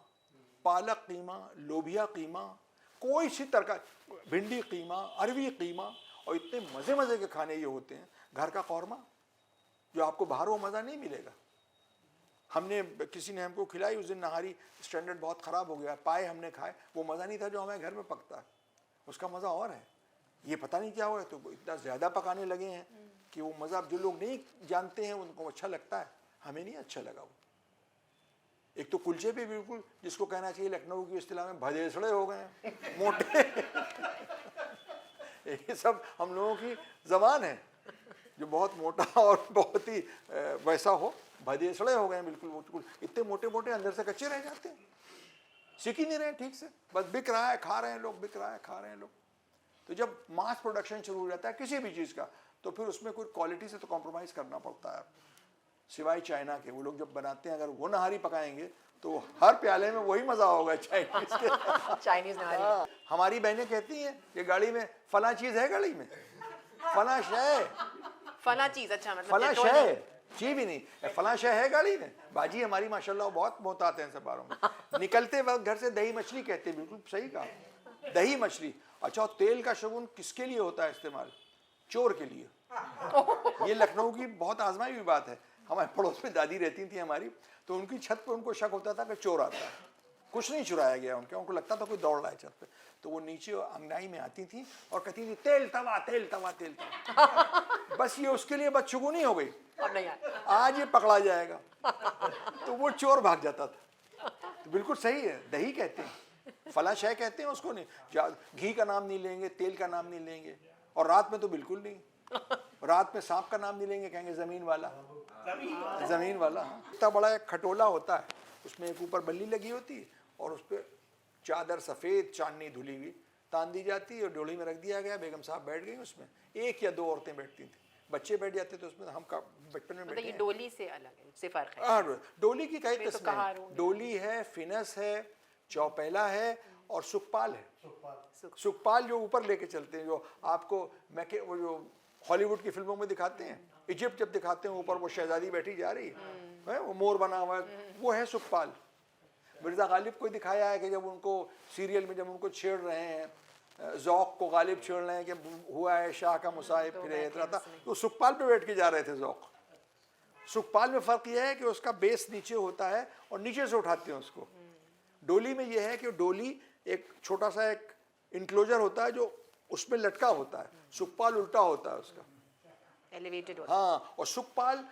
पालक कीमा, लोबिया कीमा, कोई सी तरकारी, भिंडी कीमा, अरवी कीमा, और इतने मज़े मज़े के खाने ये होते हैं। घर का कौरमा जो आपको बाहर वो मज़ा नहीं मिलेगा। हमने किसी ने हमको खिलाई उस दिन नहारी, स्टैंडर्ड बहुत ख़राब हो गया, पाए हमने खाए, वो मज़ा नहीं था जो हमारे घर में पकता है, उसका मज़ा और है। ये पता नहीं क्या हुआ है, तो इतना ज़्यादा पकाने लगे हैं कि वो मज़ा जो लोग नहीं जानते हैं उनको अच्छा लगता है, हमें नहीं अच्छा लगा वो। एक तो कुलचे भी बिल्कुल, जिसको कहना चाहिए लखनऊ की इस्तिलाह में भदेसड़े हो गए हैं, मोटे। ये सब हम लोगों की ज़बान है, जो बहुत मोटा और बहुत ही वैसा हो, भदेसड़े हो गए हैं बिल्कुल। इतने मोटे मोटे अंदर से कच्चे रह जाते हैं, सीख ही नहीं रहे ठीक से, बस बिक रहा है खा रहे हैं लोग, बिक रहा है खा रहे हैं लोग। तो जब मास प्रोडक्शन शुरू हो जाता है किसी भी चीज़ का, तो फिर उसमें कोई क्वालिटी से तो कॉम्प्रोमाइज़ करना पड़ता है, सिवाय चाइना के। वो लोग जब बनाते हैं, अगर वो नहारी पकाएंगे तो हर प्याले में वही मज़ा होगा चाइनीज़ के। चाइनीज़ नहारी। हमारी बहनें कहती हैं कि गाड़ी में फला चीज़ है, गाड़ी में फला शय, फला चीज़, अच्छा मतलब फला शय जी भी नहीं, फला शय है गाड़ी में। बाजी हमारी माशाल्लाह बहुत मोहतात हैं सब बारों में। निकलते वक्त घर से दही मछली कहते हैं, बिल्कुल सही कहा, दही मछली। अच्छा, और तेल का शगुन किसके लिए होता है इस्तेमाल? चोर के लिए। ये लखनऊ की बहुत आजमाई हुई बात है। हमारे पड़ोस में दादी रहती थी हमारी, तो उनकी छत पे उनको शक होता था कि चोर आता है। कुछ नहीं चुराया गया उनको लगता था कोई दौड़ रहा है छत पे। तो वो नीचे अंगनाई में आती थी और कहती थी तेल तवा तेल तवा तेल तवा। बस ये उसके लिए बदशगुनी हो गई, अब नहीं आज ये पकड़ा जाएगा। तो वो चोर भाग जाता था। तो बिल्कुल सही है, दही कहते हैं, फला शय कहते हैं उसको नहीं। घी का नाम नहीं लेंगे, तेल का नाम नहीं लेंगे, और रात में तो बिल्कुल नहीं। रात में सांप का नाम नहीं लेंगे, कहेंगे जमीन वाला, जमीन वाला। इतना बड़ा एक खटोला होता है, उसमें एक ऊपर बल्ली लगी होती है और उस पर चादर सफ़ेद चांदनी धुली हुई तान दी जाती है और डोली में रख दिया गया। बेगम साहब बैठ गई उसमें, एक या दो औरतें बैठती थी, बच्चे बैठ जाते थे उसमें। हम बचपन में बैठे ये डोली से अलग है, उससे फर्क है। हाँ, डोली की कई मैं तो किस्में कहा हैं। हूँ। डोली है, फिनस है, चौपहला है और सुखपाल है। सुखपाल जो ऊपर लेके चलते हैं, जो आपको वो जो हॉलीवुड की फिल्मों में दिखाते हैं, इजिप्ट जब दिखाते हैं ऊपर वो शहजादी बैठी जा रही है, वो मोर बना हुआ है, वो है सुखपाल। मिर्ज़ा गालिब को दिखाया है कि जब उनको सीरियल में जब उनको छेड़ रहे हैं, ज़ौक़ को गालिब छेड़ रहे हैं कि हुआ है शाह का मुसाहिब फिरे इतना था, तो सुखपाल पे बैठ के जा रहे थे ज़ौक़। सुखपाल में फ़र्क यह है कि उसका बेस नीचे होता है और नीचे से उठाते हैं उसको। डोली में यह है कि डोली एक छोटा सा एक इंक्लोजर होता है जो उसमें लटका होता है, सुखपाल उल्टा होता है उसका, एलिवेटेड होता है। हाँ। और सुखपाल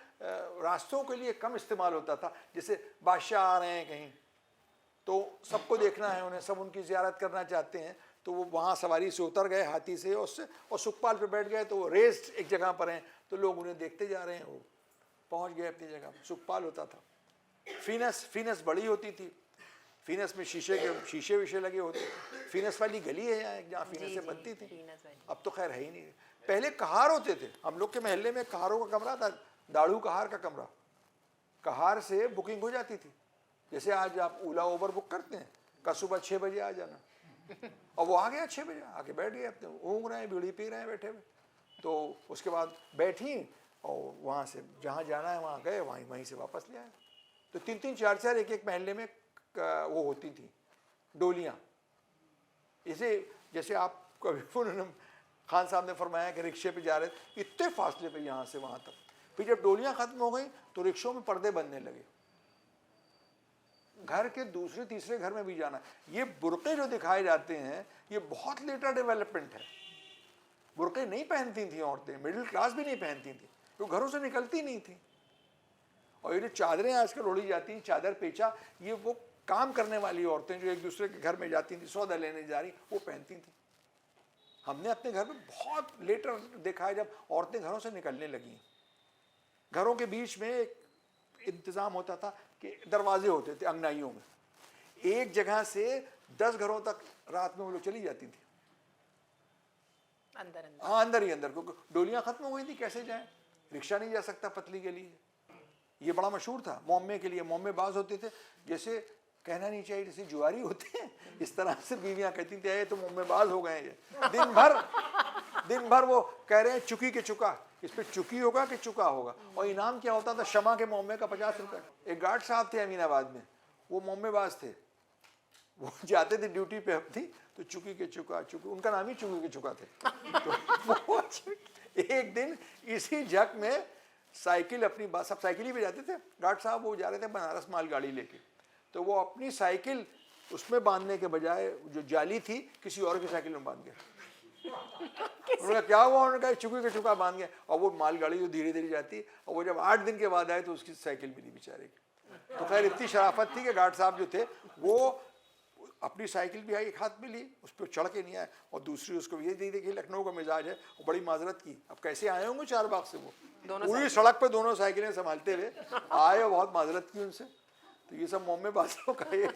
रास्तों के लिए कम इस्तेमाल होता था, जैसे बादशाह आ रहे हैं कहीं तो सबको देखना है उन्हें, सब उनकी ज़ियारत करना चाहते हैं। तो वो वहाँ सवारी से उतर गए हाथी से, उससे और सुखपाल पे बैठ गए। तो वो रेस्ट एक जगह पर हैं, तो लोग उन्हें देखते जा रहे हैं। वो पहुँच गए अपनी जगह। सुखपाल होता था। फीनस बड़ी होती थी। फीनस में शीशे विशे लगे होते। फीनस वाली गली है यहाँ जहाँ फीनस से बनती थी। फीनस वाली। अब तो खैर है ही नहीं। पहले कहार होते थे। हम लोग के महल्ले में कहारों का कमरा था, दाड़ू कहार का कमरा। कहार से बुकिंग हो जाती थी। जैसे आज आप ओला ओबर बुक करते हैं, कल सुबह 6 बजे आ जाना, और वो आ गया 6 बजे, आके बैठ गए, अपने ऊँग रहे हैं, बीड़ी पी रहे हैं बैठे हुए। तो उसके बाद बैठी और वहाँ से जहाँ जाना है वहाँ गए, वहीं से वापस ले आए। तो 3-3 4-4 एक महल्ले में वो होती थी डोलियाँ। इसे जैसे आप कभी खान साहब ने फरमाया कि रिक्शे पे जा रहे थे इतने फासले पे यहाँ से वहाँ तक, फिर जब डोलियाँ ख़त्म हो गई तो रिक्शों में पर्दे बनने लगे। घर के दूसरे तीसरे घर में भी जाना। ये बुर्के जो दिखाए जाते हैं ये बहुत लेटर डेवलपमेंट है। बुर्के नहीं पहनती थी औरतें, मिडिल क्लास भी नहीं पहनती थी, तो घरों से निकलती नहीं थी। और ये जो चादरें आजकल ओढ़ी जाती हैं, चादर पेचा, ये वो काम करने वाली औरतें जो एक दूसरे के घर में जाती थी, सौदा लेने जा रही, वो पहनती थी। हमने अपने घर में बहुत लेटर देखा है जब औरतें घरों से निकलने लगी। घरों के बीच में एक इंतज़ाम होता था कि दरवाजे होते थे अंगनाइयों में, एक जगह से 10 घरों तक रात में वो लोग चली जाती थी, अंदर ही अंदर, क्योंकि डोलियाँ ख़त्म हो गई थी, कैसे जाएं, रिक्शा नहीं जा सकता पतली के लिए। ये बड़ा मशहूर था। मोहम्मे के लिए मोहम्मे बाज होते थे, जैसे कहना नहीं चाहिए जैसे जुआरी होते हैं, इस तरह से बीवियाँ कहती थी ये तो मोहम्मे बाज हो गए। ये दिन भर वो कह रहे हैं चुकी के चुका, इस पर चुकी होगा कि चुका होगा। और इनाम क्या होता था, शमा के मोहम्मे का 50 रुपये। एक गार्ड साहब थे अमीनाबाद में, वो मोहम्मे बाज थे। वो जाते थे ड्यूटी पे अपनी, तो चुकी के चुका, चुकी, उनका नाम ही चुकी के चुका थे। तो वो एक दिन इसी झक में साइकिल अपनी, सब साइकिल ही पे जाते थे, गार्ड साहब वो जा रहे थे बनारस मालगाड़ी लेके, तो वो अपनी साइकिल उसमें बांधने के बजाय जो जाली थी किसी और की साइकिल में बांध गया। उन्होंने क्या हुआ, उन्होंने कहा चुकी के चुका बांध गया। और वो मालगाड़ी जो धीरे धीरे जाती, और वो जब 8 दिन के बाद आए तो उसकी साइकिल मिली बेचारे की। तो खैर इतनी शराफत थी कि गार्ड साहब जो थे वो अपनी साइकिल भी आई, एक हाथ में ली, उस पर चढ़ के नहीं आए, और दूसरी उसको ये दी। देखिए लखनऊ का मिजाज है, वो बड़ी माजरत की, अब कैसे आए होंगे 4 बाग से, वो पूरी सड़क पे दोनों साइकिलें संभालते हुए आए, और बहुत माजरत की उनसे। तो ये सब मोहम्मे बाजों का ये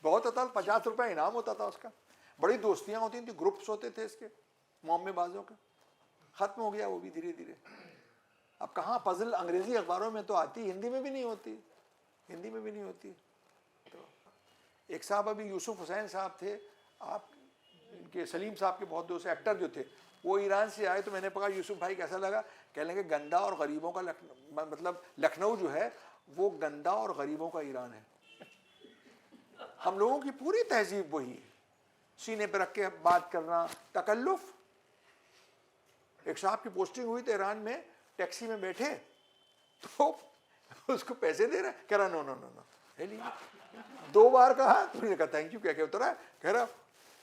बहुत होता था, 50 रुपये इनाम होता था उसका। बड़ी दोस्तियाँ होती थी, ग्रुप्स होते थे इसके मोहम्मे बाजों का। ख़त्म हो गया वो भी धीरे धीरे। अब कहाँ पजल अंग्रेज़ी अखबारों में तो आती, हिंदी में भी नहीं होती, हिंदी में भी नहीं होती। तो एक साहब अभी यूसुफ हुसैन साहब थे, आप इनके सलीम साहब के बहुत दोस्त एक्टर जो थे, वो ईरान से आए, तो मैंने कहा यूसुफ भाई कैसा लगा, कह लेंगे गंदा और गरीबों का मतलब लखनऊ जो है वो गंदा और गरीबों का ईरान है। हम लोगों की पूरी तहजीब वही है, सीने पर रख के बात करना, तकल्लुफ। एक साहब की पोस्टिंग हुई ईरान में, टैक्सी में बैठे तो उसको पैसे दे रहा, कह रहा नो नो नो नो, 2 बार कहा, तो उन्होंने कहा थैंक यू, क्या उतरा, कह रहा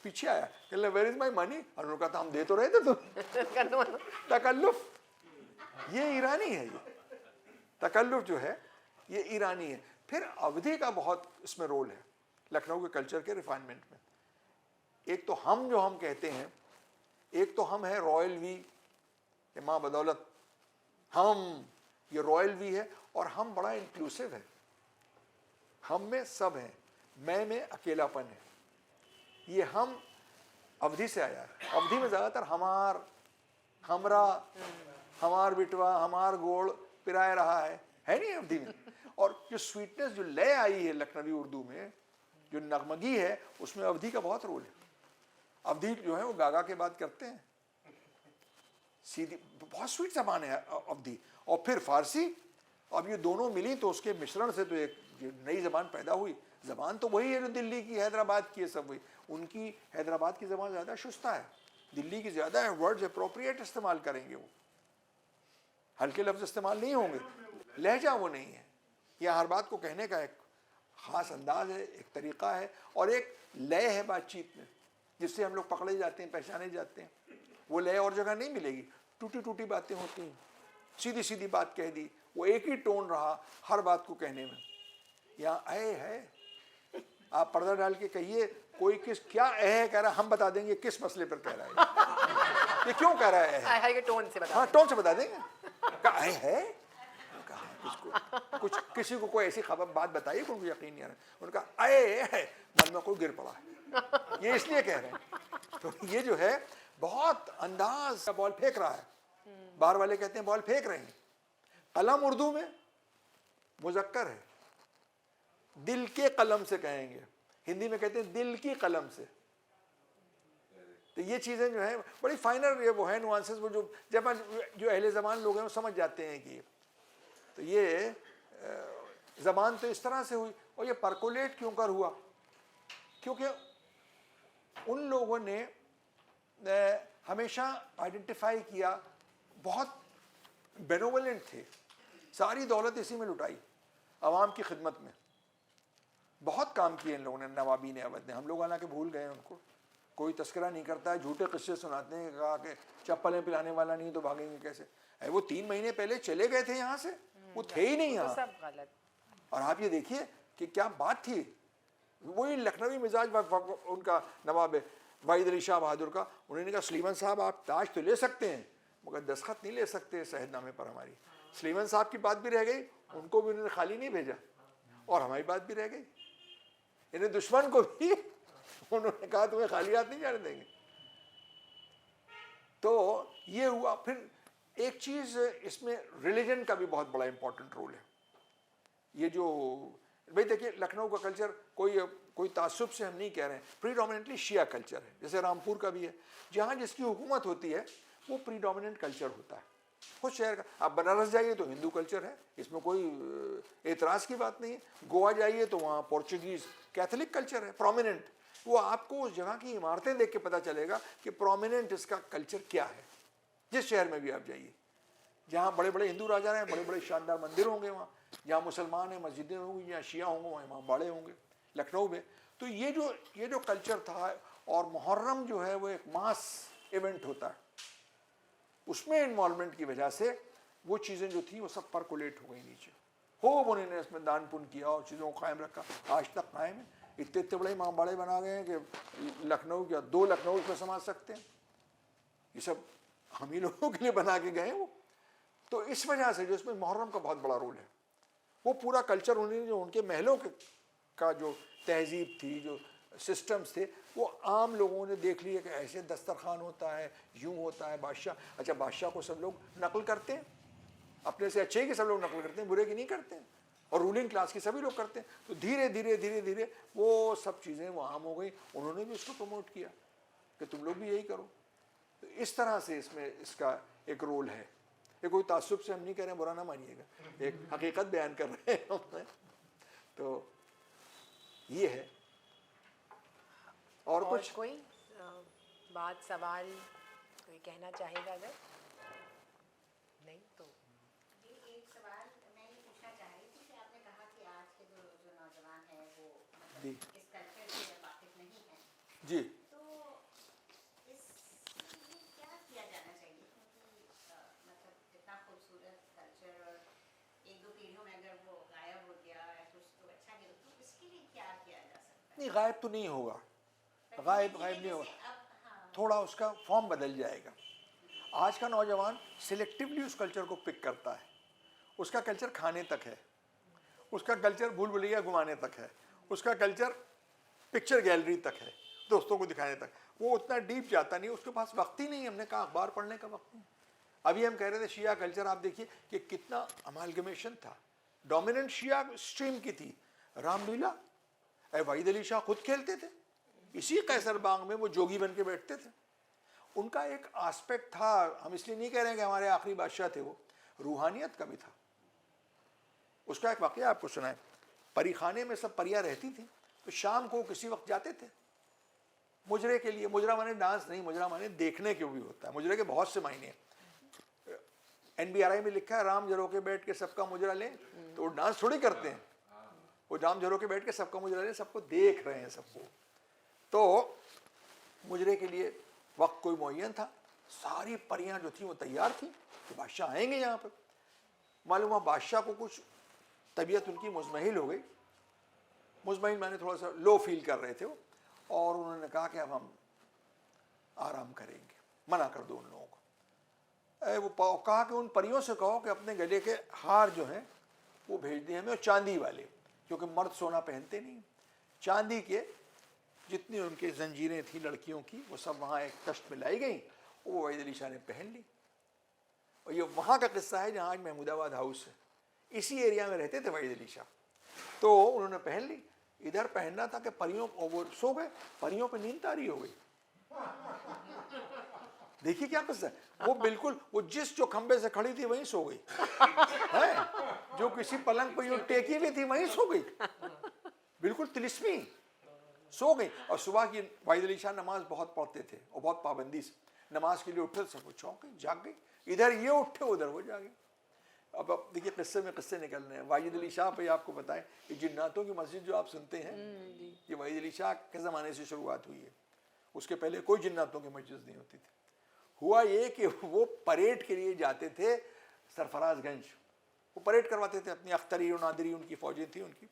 पीछे आया, कह रहा वेयर इज माई मनी, और उन्होंने कहा हम दे तो रहे थे तुम। तकल्लुफ, ये ईरानी है, ये तकल्लुफ जो है ये ईरानी है। फिर अवधी का बहुत इसमें रोल है लखनऊ के कल्चर के रिफाइनमेंट में। एक तो हम जो हम कहते हैं, एक तो हम है रॉयल वी, माँ बदौलत हम, ये रॉयल वी है, और हम बड़ा इंक्लूसिव है, हम में सब है, मैं में अकेलापन है। ये हम अवधि से आया है। अवधि में ज़्यादातर हमार, हमरा, हमार बिटवा, हमार गोड़ पिराए रहा है नहीं अवधि में। और जो स्वीटनेस, जो लय आई है लखनवी उर्दू में, जो नगमगी है, उसमें अवधि का बहुत रोल है। अवधि जो है वो गागा के बात करते हैं, सीधी, बहुत स्वीट ज़बान है अवधि। और फिर फारसी, अब ये दोनों मिली तो उसके मिश्रण से तो एक नई ज़बान पैदा हुई। ज़बान तो वही है जो दिल्ली की, हैदराबाद की है, सब वही। उनकी हैदराबाद की ज़बान ज़्यादा शुस्ता है, दिल्ली की ज़्यादा है, वर्ड्स अप्रोप्रिएट इस्तेमाल करेंगे, वो हल्के लफ्ज़ इस्तेमाल नहीं होंगे, लहजा वो नहीं है। यह हर बात को कहने का एक ख़ास अंदाज है, एक तरीक़ा है, और एक लय है बातचीत में, जिससे हम लोग पकड़े जाते हैं, पहचाने जाते हैं। वो लय और जगह नहीं मिलेगी, टूटी टूटी बातें होती हैं, सीधी सीधी बात कह दी, वो एक ही टोन रहा हर बात को कहने में। यहाँ आए है आप पर्दा डाल के कहिए कोई किस क्या है कह रहा है, हम बता देंगे किस मसले पर कह रहा है, ये क्यों कह रहा है। हाय के टोन से बता। हाँ, टोन से बता देंगे। कहा है, कहा किसको, कुछ किसी को कोई ऐसी खबर बात बताइए उनको यकीन नहीं आ रहा, उनका आए है मन में कोई गिर पड़ा है, ये इसलिए कह रहे हैं। तो ये जो है बहुत अंदाज का बॉल फेंक रहा है, बाहर वाले कहते हैं बॉल फेंक रहे हैं। कलम उर्दू में मुज़क्कर है, दिल के कलम से कहेंगे, हिंदी में कहते हैं दिल की कलम से। तो ये चीज़ें जो है बड़ी फाइनर ये वो है नुआंसेस, वो जो जब जो अहले ज़बान लोग हैं वो समझ जाते हैं कि तो ये ज़बान तो इस तरह से हुई। और ये परकोलेट क्यों कर हुआ, क्योंकि उन लोगों ने हमेशा आइडेंटिफाई किया, बहुत बेनोवलेंट थे, सारी दौलत इसी में लुटाई, आवाम की खिदमत में बहुत काम किए इन लोगों ने, नवाबी ने, अवध ने। हम लोग हालांकि भूल गए उनको, कोई तस्करा नहीं करता है, झूठे किस्से सुनाते हैं, कहा कि चप्पलें पिलाने वाला नहीं तो भागेंगे कैसे। वो 3 महीने पहले चले गए थे यहाँ से, वो थे ही नहीं यहाँ। सब गलत। और आप ये देखिए कि क्या बात थी, वही लखनवी मिजाज उनका नवाब वाहिद अली शाह बहादुर का। उन्होंने कहा सलीमान साहब आप ताज तो ले सकते हैं मगर दस्तखत नहीं ले सकते शहीदनामे पर हमारी। सलीमान साहब की बात भी रह गई, उनको भी उन्होंने खाली नहीं भेजा, और हमारी बात भी रह गई। इन्हें दुश्मन को भी उन्होंने कहा तुम्हें खाली हाथ नहीं जाने देंगे। तो ये हुआ। फिर एक चीज़ इसमें रिलीजन का भी बहुत बड़ा इंपॉर्टेंट रोल है। ये जो भाई देखिए लखनऊ का कल्चर कोई तासुब से हम नहीं कह रहे हैं, प्रीडोमिनेंटली शिया कल्चर है, जैसे रामपुर का भी है। जहाँ जिसकी हुकूमत होती है वो प्रीडोमिनेंट कल्चर होता है। कुछ शहर का आप बनारस जाइए तो हिंदू कल्चर है, इसमें कोई एतराज़ की बात नहीं है। गोवा जाइए तो वहाँ पोर्चुगीज़ कैथोलिक कल्चर है प्रोमिनेंट। वो आपको उस जगह की इमारतें देख के पता चलेगा कि प्रोमिनेंट इसका कल्चर क्या है। जिस शहर में भी आप जाइए, जहाँ बड़े बड़े हिंदू राजा हैं, बड़े बड़े शानदार मंदिर होंगे, वहाँ जहाँ मुसलमान हैं मस्जिदें होंगी, जहाँ शिया होंगे वहाँ बाड़े होंगे लखनऊ में। तो ये जो कल्चर था, और मुहर्रम जो है वो एक मास इवेंट होता है, उसमें इन्वॉल्वमेंट की वजह से वो चीज़ें जो थी वो सब परकोलेट हो गई नीचे। खूब उन्होंने इसमें दान पुण्य किया और चीज़ों को कायम रखा, आज तक कायम है। इतने इतने बड़े इमामबाड़े बना गए हैं कि लखनऊ क्या 2 लखनऊ उसमें समा सकते हैं। ये सब हम ही लोगों के लिए बना के गए वो। तो इस वजह से जो इसमें मुहर्रम का बहुत बड़ा रोल है, वो पूरा कल्चर उन्होंने जो उनके महलों का जो तहजीब थी, जो सिस्टम्स थे, वो आम लोगों ने देख लिया कि ऐसे दस्तरखान होता है, यूँ होता है बादशाह। अच्छा बादशाह को सब लोग नकल करते हैं, अपने से अच्छे की सब लोग नकल करते हैं, बुरे की नहीं करते हैं, और रूलिंग क्लास की सभी लोग करते हैं। तो धीरे धीरे धीरे धीरे वो सब चीज़ें वो आम हो गई। उन्होंने भी उसको प्रमोट किया कि तुम लोग भी यही करो। तो इस तरह से इसमें इसका एक रोल है। ये कोई तासुब से हम नहीं कह रहे हैं, बुरा ना मानिएगा, एक हकीकत बयान कर रहे हैं हम। तो ये है। और कुछ कोई बात सवाल कोई कहना चाहेगा? अगर नहीं तो एक सवाल मैं ये पूछना चाह रही थी कि आपने कहा कि आज के जो नौजवान हैं वो मतलब इस कल्चर से वाकिफ नहीं है जी, तो इसके लिए क्या किया जाना चाहिए? क्योंकि मतलब इतना खूबसूरत कल्चर और 1-2 पीढ़ियों में अगर वो गायब हो गया या कुछ तो अच्छा नहीं, तो इसके लिए क्या किया जा सकता है? नहीं गायब तो नहीं होगा, गायब नहीं होगा, थोड़ा उसका फॉर्म बदल जाएगा। आज का नौजवान सिलेक्टिवली उस कल्चर को पिक करता है। उसका कल्चर खाने तक है, उसका कल्चर भूल भुलैया घुमाने तक है, उसका कल्चर पिक्चर गैलरी तक है, दोस्तों को दिखाने तक। वो उतना डीप जाता नहीं, उसके पास वक्त ही नहीं। हमने कहा अखबार पढ़ने का वक्त नहीं। अभी हम कह रहे थे शिया कल्चर, आप देखिए कि कितना अमालगमेशन था। डोमिनेंट शिया स्ट्रीम की थी रामलीला, वाहिद अली शाह खुद खेलते थे, इसी कैसर बाग में वो जोगी बन के बैठते थे। उनका एक आस्पेक्ट था, हम इसलिए नहीं कह रहे हैं कि हमारे आखिरी बादशाह थे, वो रूहानियत का भी था। उसका एक वाकया आपको सुनाए। परी खाने में सब परियां रहती थी, तो शाम को किसी वक्त जाते थे मुजरे के लिए। मुजरा माने डांस नहीं, मुजरा माने देखने के भी होता है। मुजरे के बहुत से मायने हैं। NBRI में लिखा है राम जरो के बैठ के सबका मुजरा लें, तो वो डांस थोड़ी करते हैं, वो राम जरो के बैठ के सबका मुजरा लें, सबको देख रहे हैं सबको। तो मुजरे के लिए वक्त कोई मुअय्यन था, सारी परियां जो थी वो तैयार थी कि बादशाह आएंगे यहाँ पर। मालूम हुआ बादशाह को कुछ तबीयत उनकी मुजमहिल हो गई, मुतमईन माने थोड़ा सा लो फील कर रहे थे वो, और उन्होंने कहा कि अब हम आराम करेंगे, मना कर दो उन लोगों को। वो कहा कि उन परियों से कहो कि अपने गले के हार जो हैं वो भेज दिए हमें, और चांदी वाले, क्योंकि मर्द सोना पहनते नहीं, चांदी के जितनी उनके जंजीरें थी लड़कियों की वो सब वहाँ एक कश्त में लाई गई, वो वहीद अली शाह ने पहन ली। और ये वहाँ का किस्सा है जहाँ आज महमूदाबाद हाउस है, इसी एरिया में रहते थे वहीद अली शाह। तो उन्होंने पहन ली, इधर पहनना था कि परियों, वो सो गए, परियों पे नींद तारी हो गई। देखिए क्या किस्सा है, वो बिल्कुल वो जिस जो खंबे से खड़ी थी वहीं सो गई है, जो किसी पलंग पर यूं टेकी हुई थी वहीं सो गई, बिल्कुल तिलिस्मी सो गई। और सुबह की वहीद अली शाह नमाज बहुत पढ़ते थे और बहुत पाबंदी से, नमाज के लिए उठे, सब कुछ चौंक गई, जाग गई, इधर ये उठे उधर वो जागे। अब देखिए किस्से में किस्से निकल रहे हैं। वहीद अली शाह पे आपको बताएं, ये जिन्नातों की मस्जिद जो आप सुनते हैं, ये वहीद अली शाह के ज़माने से शुरुआत हुई है, उसके पहले कोई जिन्नातों की मस्जिद नहीं होती थी। हुआ ये कि वो परेड के लिए जाते थे सरफराजगंज, वो परेड करवाते थे अपनी अख्तरी और नादरी, उनकी फौजें थी उनकी।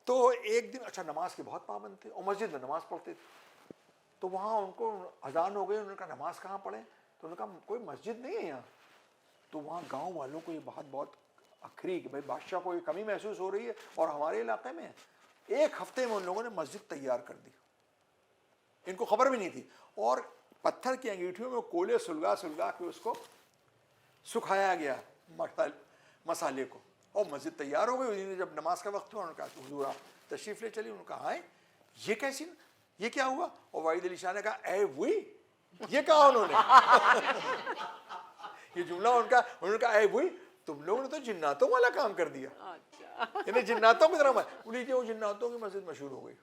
तो एक दिन, अच्छा नमाज के बहुत पाबंद थे और मस्जिद में नमाज पढ़ते थे, तो वहाँ उनको अजान हो गई, उन्होंने कहा नमाज कहाँ पढ़ें, तो उन्होंने कहा कोई मस्जिद नहीं है यहाँ। तो वहाँ गांव वालों को ये बात बहुत अखरी कि भाई बादशाह को ये कमी महसूस हो रही है और हमारे इलाके में है। एक हफ्ते में उन लोगों ने मस्जिद तैयार कर दी, इनको खबर भी नहीं थी, और पत्थर की अंगीठियों में कोले सुलगा सुलगा के उसको सुखाया गया मसाले को, और मस्जिद तैयार हो गई। उन्होंने जब नमाज का वक्त हुआ उन्होंने कहा हुजूर आप तशरीफ़ ले चलिए। उन्होंने कहा ये कैसी, ये क्या हुआ? और वहीद अली शाह ने कहा ए वही, ये कहा उन्होंने ये जुमला उनका, उन्होंने कहा ए वही, तुम लोगों ने तो जिन्नातों वाला काम कर दिया, यानी जिन्नातों की तरह। उन्हीं के वो जिन्नातों की मस्जिद मशहूर हो गई।